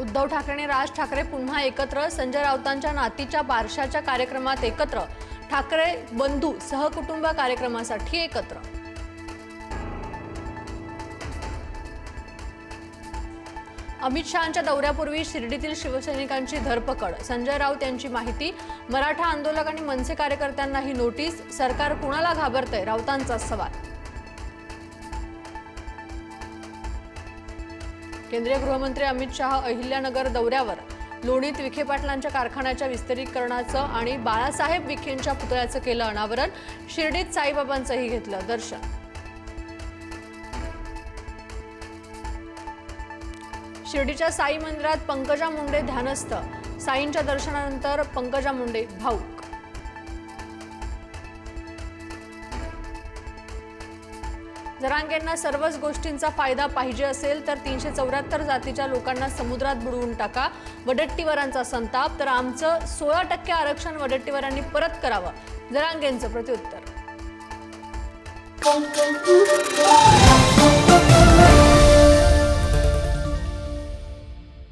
उद्धव ठाकरे आणि राज ठाकरे पुन्हा एकत्र. संजय राऊतांच्या नातीच्या बारशाच्या कार्यक्रमात एकत्र. ठाकरे बंधू सहकुटुंब कार्यक्रमासाठी एकत्र. अमित शहांच्या दौऱ्यापूर्वी शिर्डीतील शिवसैनिकांची धरपकड. संजय राऊत यांची माहिती. मराठा आंदोलक आणि मनसे कार्यकर्त्यांनाही नोटीस. सरकार कुणाला घाबरतंय, राऊतांचा सवाल. केंद्रीय गृहमंत्री अमित शहा अहिल्यानगर दौऱ्यावर. लोणीत विखे पाटलांच्या कारखान्याच्या विस्तारीकरणाचं आणि बाळासाहेब विखेंच्या पुतळ्याचं केलं अनावरण. शिर्डीत साईबाबांचंही घेतलं दर्शन. शिर्डीच्या साई मंदिरात पंकजा मुंडे ध्यानस्थ. साईंच्या दर्शनानंतर पंकजा मुंडे भाऊक. जरांगेंना सर्वच गोष्टींचा फायदा पाहिजे असेल तर 374 जातीच्या लोकांना समुद्रात बुडवून टाका. वडट्टीवारांचा संताप. तर आमचं 16% आरक्षण वडट्टीवारांनी परत करावं. जरांगेंचं प्रत्युत्तर.